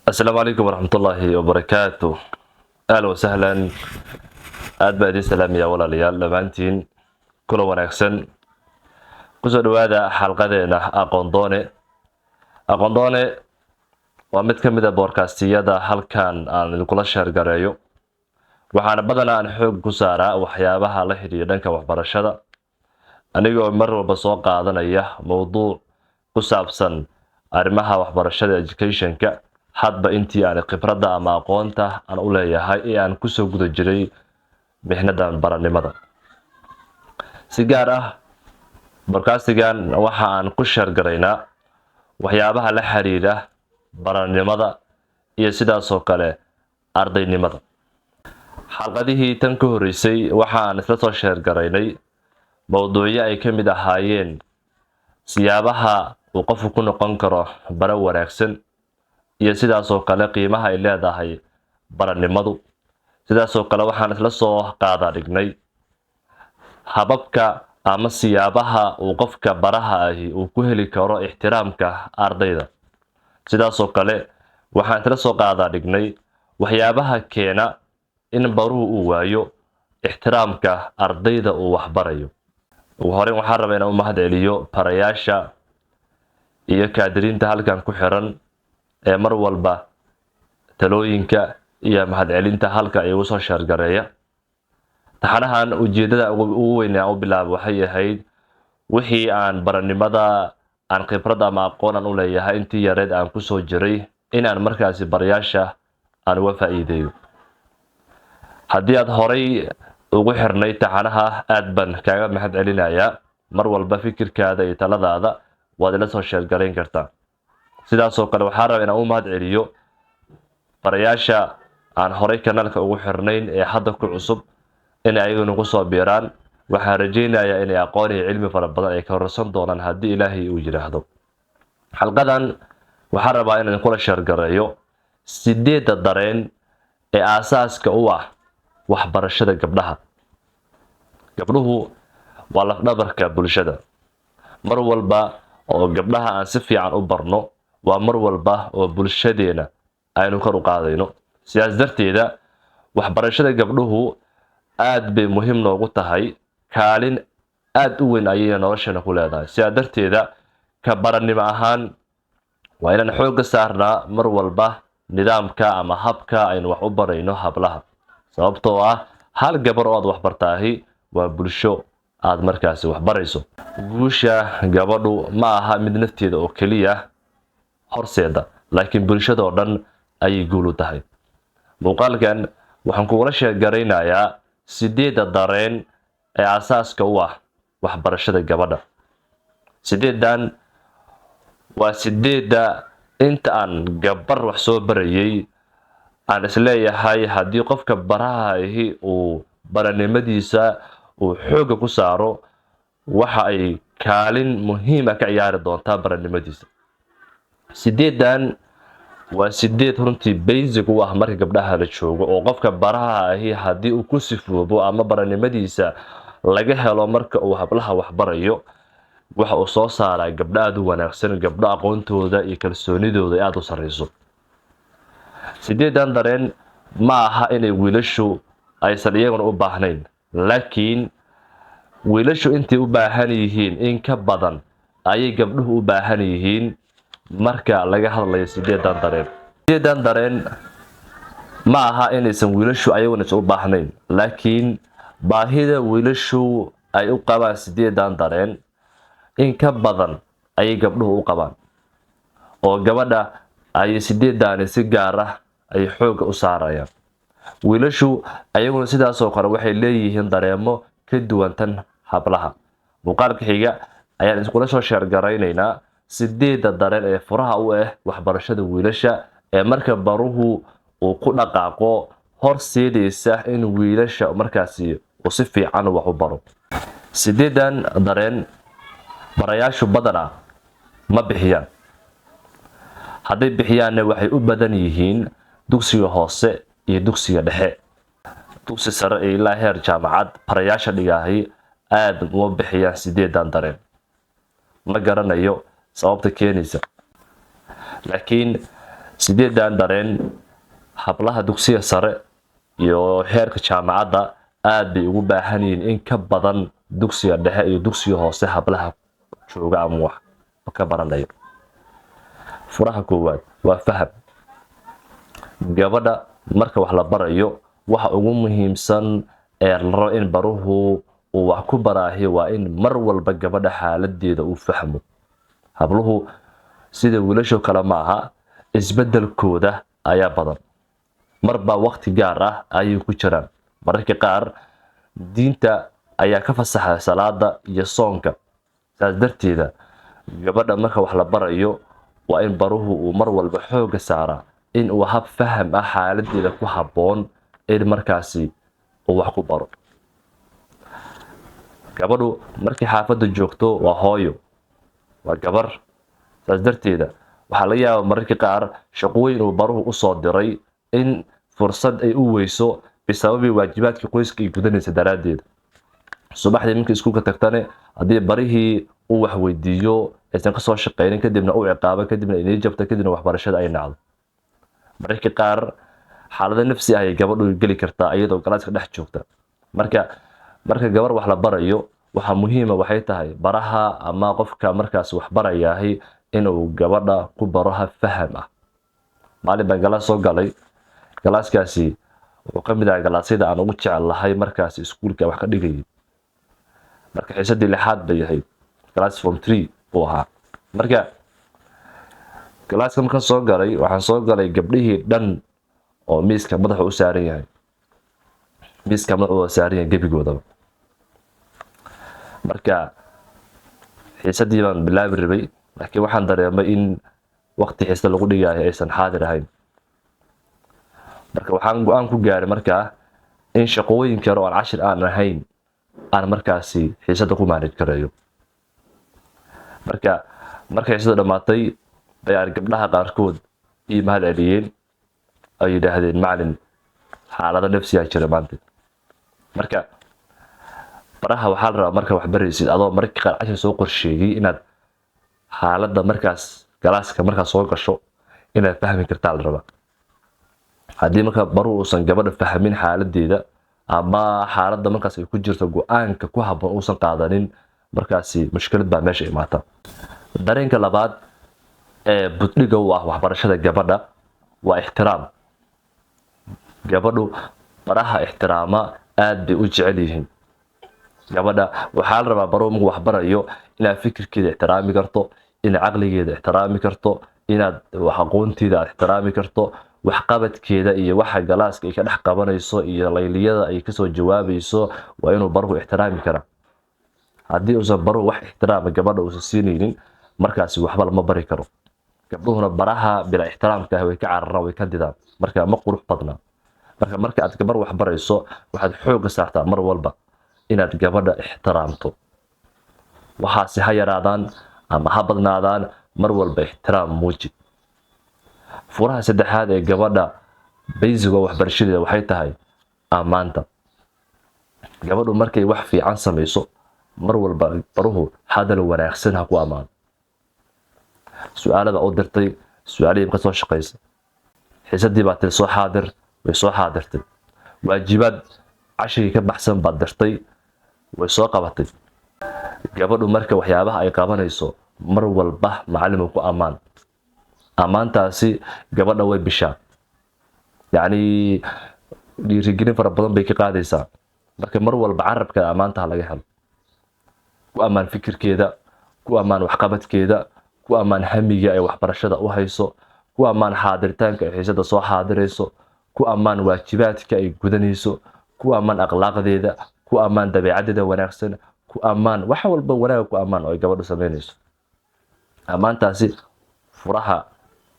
السلام عليكم ورحمة الله وبركاته. أهلا وسهلا. aad baa idin salaamaya walaalayaal dhammaantiin kula wanaagsan kusoo dhawaada xalqadeena aqoon doone waa mid ka mid ah boodkastiyada halkan aan idinkula sheergareeyo waxaana badanaa aan xoog ku saaraa waxyaabaha la xidhiidha dhanka waxbarashada anigoo mar walba soo qaadanaya mowduuc ku saabsan arrimaha waxbarashada educationka hadba intii aan khibradda ama aqoonta aan u leeyahay ee aan kusoo guda jiray mihnadan baranimada si gaar ah boodkastigan waxa aan ku sheergaraynaa waxyaabaha la xiriira baranimada iyo sidaasoo kale ardaynimada xalqadihii tan ka horeysay waxa aan isla soo sheergaraynay mowduucyo ay ka mid ahaayeen siyaabaha uu qofku ku noqon karo bara wanaagsan iyo sidaasoo kale qiimaha ay leedahay baranimadu sidaasoo kale waxaan isla soo qaada dhignay hababka ama siyaabaha uu qofka baraha ahi uu ku heli karo ixtiraamka ardayda sidaasoo kale waxaan isla soo qaada dhignay waxyaabaha keena in baruhu uu waayo ixtiraamka ardayda uu waxbarayo ugu horeyn waxaan rabaa inaan u mahad celiyo barayaasha iyo kaadiriinta halkan ku xiran ee mar walba talooyinka iyo mahadcelinta halka ay ugu soo sheergareeya taxanahan ujeedada ugu weyn aan u bilaabo waxay ahayd wixii aan baranimada aan khibrad ama aqoon aan u leeyahay intii yareed aan ku soo jiray inaan markaasi barayaasha aan uga faa'iideeyo haddii aad horay ugu xirnay taxanaha aad baan kaaga mahad celinayaa mar walba fikirkaada iyo taladaada waad ila soo sheergarayn kartaa sidaasoo kale waxaan rabaa inaan u mahad celiyo barayaasha aan horay kanaalka ugu xirnayn ee hadda ku cusub inay ayaguna ku soo biiraan waxaan rajaynayaa inay aqoon iyo cilmi fara badan ay ka horarsan doonaan haddii ilaahay uu yidhaahdo xalqadan waxaan rabaa inaan kula sheergareeyo 8 dareen ee aasaaska u ah waxbarashada gabdhaha gabdhuhu waa lafdhabarka bulshada mar walba oo gabdhaha aan si fiican u barno waa mar walba oo bulshadeena aynu kor u qaadayno sidaas darteeda waxbarashada gabdhuhu aad bay muhiim noogu tahay kaalin aad u weyn ayay nolosheena ku leedahay sidaas darteeda ka baranimo ahaan waa inaan xoogga saarnaa mar walba nidaamka ama habka aynu wax u barayno hablaha sababtoo ah hal gabar oo aad waxbartaahi waa bulsho aad markaasi wax barayso guusha gabadhu ma aha mid nafteeda oo keliya horseeda laakiin bulshadoo dhan ayay guul u tahay muuqaalkan waxaan kugula sheegaraynayaa 8 dareen ee asaaska u ah waxbarashada gabadha 8dan waa 8 inta aan gabar wax soo barayay aan isleeyahay haddii qofka baraha ahi uu baranimadiisa uu xooga ku saaro waxa ay kaalin muhiim ah ka ciyaari doontaa baranimadiisa 8dan waa 8 runtii basic u ah marka gabdhaha la joogo oo qofka baraha ahi haddii uu ku sifoobo ama baranimadiisa laga helo marka uu hablaha waxbarayo waxa uu soo saaraa gabdho aad u wanaagsan gabdho aqoontooda iyo kalsoonidooda aad u sareyso 8dan dareen ma aha inay wiilashu aysan iyaguna u baahnayn laakiin wiilashu intay u baahan yihiin in ka badan ayay gabdhuhu u baahan yihiin marka laga hadlayo 8dan dareen ma aha inaysan wiilashu ayaguna u baahnayn laakiin baahida wiilashu ay u qabaan 8dan dareen in ka badan ayay gabdhuhu u qabaan oo gabadha ay 8dani si gaar ah ay xoog u saarayaan wiilashu ayaguna sidaasoo kale waxay leeyihiin dareemo ka duwan tan hablaha muuqaalka xiga ayaan iskula soo sheergaraynaynaa 8 dareen ee furaha u ah waxbarashada wiilasha ee marka baruhu uu ku dhaqaaqo horseedaysa in wiilasha markaasi uu si fiican wax u baro 8dan dareen barayaashu badana ma bixiyaan hadday bixiyaanna waxay u badan yihiin dugsiga hoose iyo dugsiga dhexe dugsi sare ilaa heer jaamacad barayaasha dhigaahay aad uma bixiyaan 8dan dareen ma garanayo sababta keenaysa laakiin sideedan dareen hablaha dugsiga sare iyo heerka jaamacadda aad bay ugu baahan yihiin in ka badan dugsiga dhexe iyo dugsiga hoose hablaha jooga ama wax ka baranayo. furaha koowaad waa faham. gabadha marka wax la barayo waxa ugu muhiimsan ee la rabo in baruhu uu wax ku baraayo waa in mar walba gabadha xaaladeeda uu fahmo. habluhu sida wiilasha kale ma aha, isbedelkooda ayaa badan. marba waqti gaar ah ayay ku jiraan. mararka qaar diinta ayaa ka fasaxay salaada iyo soonka. saas darteeda gabadha marka wax la barayo waa in baruhu uu mar walba xooga saaraa in uu hab faham ah xaaladeeda ku habboon in markaasi uu wax ku baro. gabadhu markay xaafadda joogto waa hooyo, waa gabar. saas darteeda waxaa laga yaabaa mararka qaar shaqooyin uu baruhu u soo diray in fursad ay u weyso bisababi waajibaadka qoyska ay gudanaysa daraaddeed. subaxdii markii iskuulka tagtane haddii barihii uu wax weydiiyo aysan ka soo shaqeynin kadibna uu ciqaabo kadibna inay jabta kadibna waxbarashada ay nacdo. mararka qaar xaalado nafsi ah ay gabadhu geli kartaa iyadoo galaaska dhex joogta. marka gabar wax la barayo waxa muhiima waxay tahay baraha ama qofka markaas wax barayahay inuu gabadha ku baro hab faham ah. maalin baan galaas soo galay. galaaskaasi wuxuu ka mid ahaa galaasyada aan ugu jecel lahay markaas iskuulka wax ka dhigayay. marka xiisadii lixaad bay ahayd. galaas form 3 uu ahaa. marka galaaska markaan soo galay waxaan soo galay gabdhihii dhan oo miiska madaxa u saaran yahay. miiska madaxa u saaran yahay gebigoodaba. marka xiisadii baan bilaabi rabay laakiin waxaan dareemay in waqti xiisada lagu dhigayo aysan xaadir ahayn. marka waxaan go'aan ku gaaray markaa in shaqooyin kale oo aan cashir aan ahayn aan markaasi xiisada ku maanij gareeyo. markay xiisada dhammaatay bayaan gabdhaha qaarkood ii mahad celiyeen ay yidhaahdeen macalin xaalado nafsi ah jira maanta. marka baraha waxaa la rabaa marka wax baraysid adoo mararka qaar cashir soo qorsheeyay inaad xaaladda markaas galaaska markaas soo gasho inaad fahmi kartaa la rabaa. haddii marka baruhu uusan gabadha fahmin xaaladeeda ama xaaladda markaas ay ku jirto go'aanka ku habboon uusan qaadanin markaasi mushkilad baa meesha imaata. dareenka labaad ee buddhiga u ah waxbarashada gabadha waa ixtiraam. gabadhu baraha ixtiraama aad bay u jecel yihiin. gabadha waxaa la rabaa baruhu markuu wax barayo inaad fikirkeeda ixtiraami karto, inaad caqligeeda ixtiraami karto, inaad aqoonteeda aad ixtiraami karto, waxqabadkeeda iyo waxa galaaska ay ka dhex qabanayso iyo layliyada ay kasoo jawaabayso waa inuu baruhu ixtiraami karaa. haddii uusan baruhu wax ixtiraama gabadha uusan siinaynin markaasi waxba lama bari karo. gabdhuhuna baraha bila ixtiraamka ah way ka cararaan, way ka didaan. marka ma qurux badna. marka aad gabar wax barayso waxaad xooga saartaa mar walba inaad gabadha ixtiraamto. waxaasi ha yaraadaan ama ha badnaadaan mar walba ixtiraam muuji. furaha saddexaad ee gabadha baysiga waxbarashadeeda waxay tahay ammaanta. gabadhu markay wax fiican samayso mar walba baruhu hadal wanaagsan ha ku ammaan. su'aalada u dirtay su'aalihii ka soo shaqaysa. xiisadii baa tiri soo xaadir, way soo xaadirtay. waajibaad cashirkii ka baxsan baad dirtay, way soo qabatay. gabadhu marka waxyaabaha ay qabanayso mar walba macalinku ku ammaan. ammaantaasi gabadha way bishaa. yacni dhiirigelin fara badan bay ka qaadaysaa. marka mar walba carabka ammaanta laga helo. ku ammaan fikirkeeda, ku ammaan waxqabadkeeda, ku ammaan hamiga ay waxbarashada u hayso, ku ammaan xaadiritaanka ay xiisada soo xaadirayso, ku ammaan waajibaadka ay gudanayso, ku ammaan akhlaaqdeeda, ku ammaan dabeecadeeda wanaagsan, ku ammaan wax walba wanaag ku ammaan oo ay gabadhu sameynayso. ammaantaasi furaha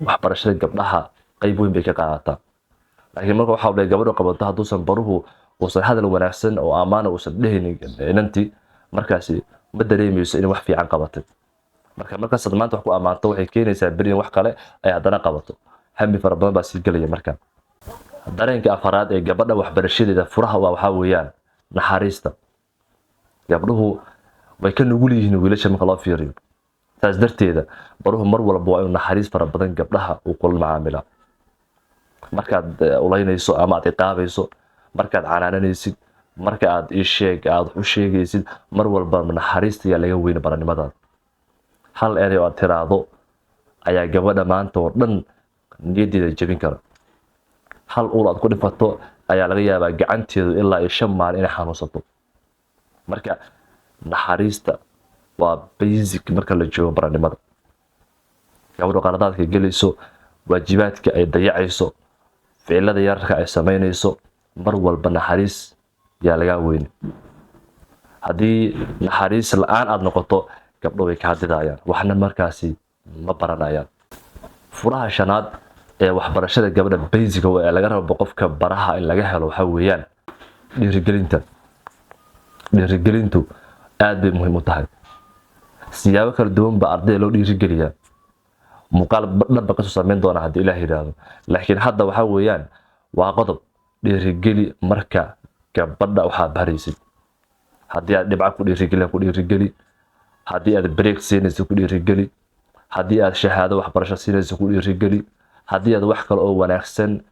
waxbarashada gabdhaha qayb weyn bay ka qaadataa. laakiin marka waxa uu gabadhu qabato hadduusan baruhu uusan hadal wanaagsan oo ammaan uusan dhehaynin inantii markaasi ma dareemayso in wax fiican qabatay. markaas maanta wax ku ammaanto waxay keenaysaa beri wax kale ay haddana qabato. hami fara badan baa sii gelaya marka. dareenka afaraad ee gabadha waxbarashadeeda furaha waxaa weeyaan naxariista. gabdhuhu way ka nugul yihiin wiilasha marka loo fiiriyo. taas darteeda baruhu mar walba waa inuu naxariis fara badan gabdhaha uu kula macaamila. markaad ulaynayso ama aad iqaabayso, markaad canaananaysid, marka aad aad u sheegaysid, mar walba naxariista ayaa laga weyni baranimadaada. hal erey oo aad tiraahdo ayaa gabadha maanta oo dhan niyaddeeda jebin kara. hal ul aad ku dhifato ayaa laga yaabaa gacanteedu ilaa 5 maalin inay xanuunsato. marka naxariista waa basic marka la joogo baranimada. gabadhu qaladaadka gelayso, waajibaadka ay dayacayso, ficilada yararka ay samaynayso, mar walba naxariis yaa laga weyni. haddii naxariis la'aan aad noqoto, gabdho way ka hadidayaan, waxna markaasi ma baranayaan. furaha shanaad ee waxbarashada gabadha basic ee laga rabo qofka baraha in laga helo waxa weeyaan dhiirigelinta. dhiirigelintu aad bay muhiim u tahay. siyaabo kala duwan ba ardayda loo dhiirigeliyaa. muuqaal dhanba kasoo samayn doona haddii ilaah yidhaahdo. laakiin hadda waxa weeyaan waa qodob dhiirigeli marka gabadha waxaad baraysid. haddii aad dhibca ku dhiirigeli, haddii aad break siinayso ku dhiirigeli, haddii aad shahaado waxbarasho siinayso ku dhiirigeli, haddii aad wax kale oo wanaagsan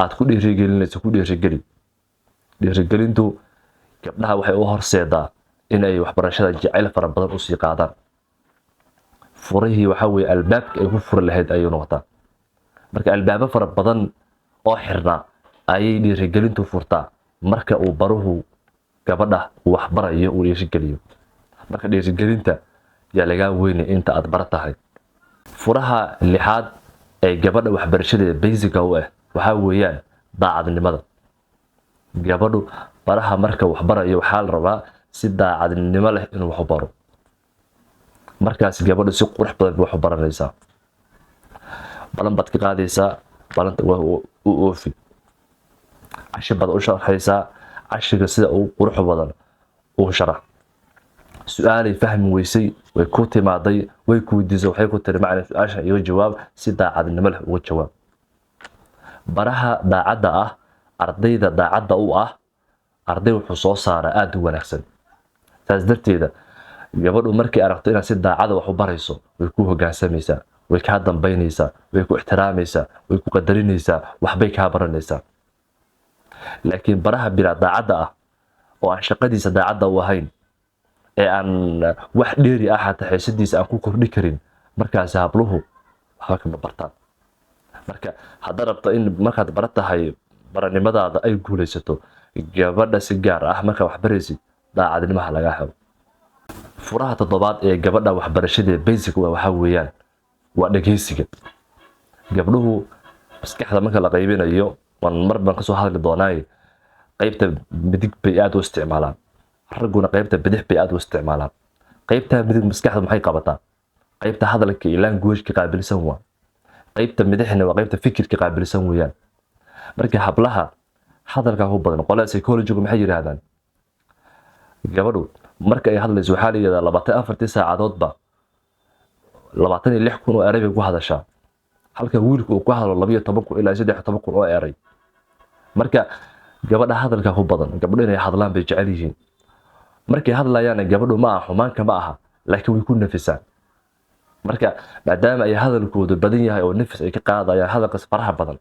aad ku dhiirigelinayso ku dhiirigeli. dhiirigelintu gabdhaha waxay u horseedaa in ay waxbarashada jacayl fara badan u sii qaadaan. furihii waxa weeye albaabka ay ku furi lahayd ayuu noqotaa. marka albaabo fara badan oo xirnaa ayay dhiirigelintu furtaa marka uu baruhu gabadha wax barayo uu dhiirigeliyo. marka dhiirigelinta yaa laga weyni inta aad bar tahay. furaha lixaad ee gabadha waxbarashadeeda basic u ah waxa weeyaan daacadnimada. gabadhu baraha marka wax barayo waxaa la rabaa si daacadnimo leh inuu wax u baro. markaas gabadhu si qurux badan wax u baranaysaa. balan baad ka qaadaysaa, balanta waa u oofi. cashir baad u sharxaysaa, cashiga sida ugu qurux badan u sharax. su-aalay fahmi weysay, way ku timaaday, way ku weydiisay, waxay ku tiri macna su-aasha iga jawaab, si daacadnimo leh uga jawaab. baraha daacadda ah, ardayda daacadda u ah, arday wuxuu soo saaraa aad u wanaagsan. taas darteeda gabadhu markay aragto inaad si daacada wax u barayso, way ku hoggaansamaysaa, way kaa dambaynaysaa, way ku ixtiraamaysaa, way ku qadarinaysaa, waxbay kaa baranaysaa. laakiin baraha bilaa daacadda ah oo aan shaqadiisa daacadda u ahayn, ee aan wax dheeri ah xataa xiisadiisa aan ku kordhi karin, markaas habluhu waxba kama bartaan. marka haddaad rabto in markaad bara tahay baranimadaada ay guulaysato, gabadha si gaar ah markaa wax baraysid daacadnimaha laga helo. furaha toddobaad ee gabadha waxbarashadeeda basic waxa weeyaan waa dhageysiga. gabdhuhu maskaxda marka la qaybinayo, mar baan kasoo hadli doonaa, qaybta midig bay aad u isticmaalaan, ragguna qaybta bidix bay aad u isticmaalaan. qaybta midig maskaxda maxay qabataa? qaybta hadalka iyo language-ka qaabilsan waa. qaybta midixna waa qaybta fikirka qaabilsan weeyaan. marka hablaha hadalka ku badan, qolada psychology-gu maxay yiraahdaan? gabadhu marka ay hadlayso waxaa la yiraahdaa 24 saacadoodba 26,000 oo eray bay ku hadashaa, halka wiilku uu ku hadlo 12,000 ilaa 13,000 oo eray. marka gabadha hadalka ku badan, gabadhu inay hadlaan bay jecel yihiin. markay hadlayaan gabadhu ma aha xumaanka ma aha, laakiin way ku nafisaan. marka maadaama ay hadalkoodu badan yahay oo nafis ay ka qaadayaan hadalkaas faraha badan,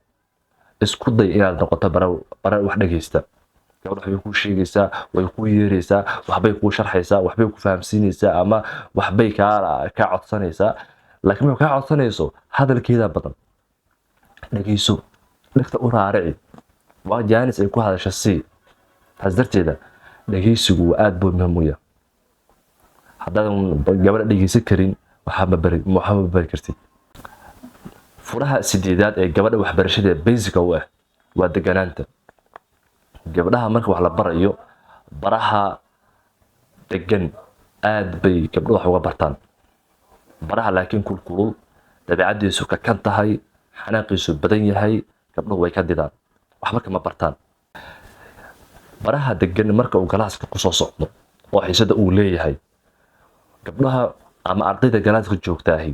isku day inaad noqoto bara wax dhageysta. gabadhu waxbay kuu sheegaysaa, way kuu yeeraysaa, waxbay kuu sharxaysaa, waxbay ku fahamsiinaysaa, ama waxbay kaa codsanaysaa. laakiin markay kaa codsanayso hadalkeeda badan, dhageyso, dhegta u raarici, waa jaanis ay ku hadasho si. taas darteeda dhageysigu aad buu muhiim u yahay. haddaadan gabadha dhageysan karin waxba ma bari kartid. furaha sideedaad ee gabadha waxbarashadeeda basic u ah waa deganaanta. gabdhaha marka wax la barayo, baraha degan aad bay gabdho wax uga bartaan. baraha laakiin kulkulul, dabeecadiisu ka kan tahay, xanaaqiisu badan yahay, gabdhuhu way ka didaan, waxba kama bartaan. baraha degan marka uu galaaska ku soo socdo oo xiisada uu leeyahay, gabdhaha ama ardayda galaaska joogtaahi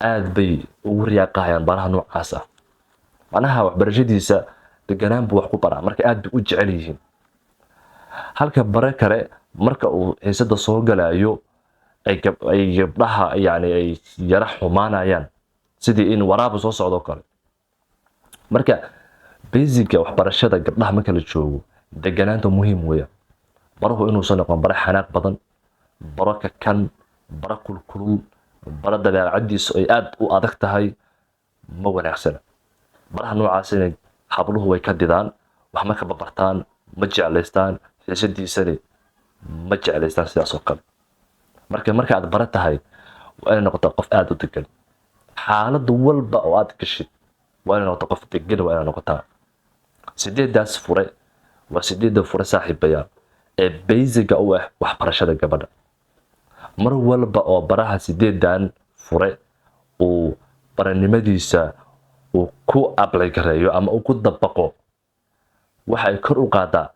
aad bay ugu riyaaqayaan baraha noocaas ah. macnaha waxbarashadiisa deganaan buu wax ku baraa, marka aad bay u jecel yihiin. halka bare kale marka uu xiisada soo galayo ay gabdhaha yani ay yara xumaanayaan sidii in waraaba soo socdo kale. marka basiga waxbarashada gabdhaha marka la joogo deganaanta muhiim weeya. barahu inuusan noqon bara xanaaq badan, baro kakan, bara kulkulul, bara dabeecadiisu ay aad u adag tahay ma wanaagsana. baraha noocaas inay habluhu way ka didaan, wax ma ka bartaan, ma jeclaystaan, xiisadiisani ma jeclaystaan sidaas oo kale. marka aad bara tahay waa inay noqotaa qof aad u degan. xaalad walba oo aad gashid waa inay noqotaa qof degan, waa inay noqotaa. 8daas fure waa 8da fure saaxiibayaal ee basiga u ah waxbarashada gabadha. mar walba oo baraha 8dan fure uu baranimadiisa uu ku apply gareeyo ama uu ku dabaqo, waxay kor u qaadaa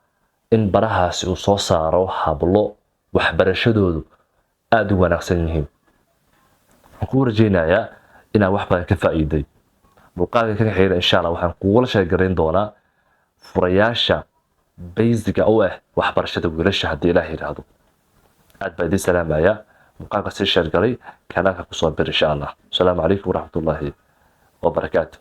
in barahaasi uu soo saaro hablo waxbarashadoodu aad u wanaagsan yihiin. waxaan ku rajaynayaa inaan wax badan ka faa'iiday. muuqaalka kaga xiga insha Allah waxaan kugula sheegareyn doonaa furayaasha basiga u ah waxbarashada wiilasha haddii Ilaahay yiraahdo. aad baa idin salaamaya. muuqaalka si sheer galay kanaalka ku soo bir insha Allah. Assalaamu calaykum waraxmatullaahi wabarakaatuh.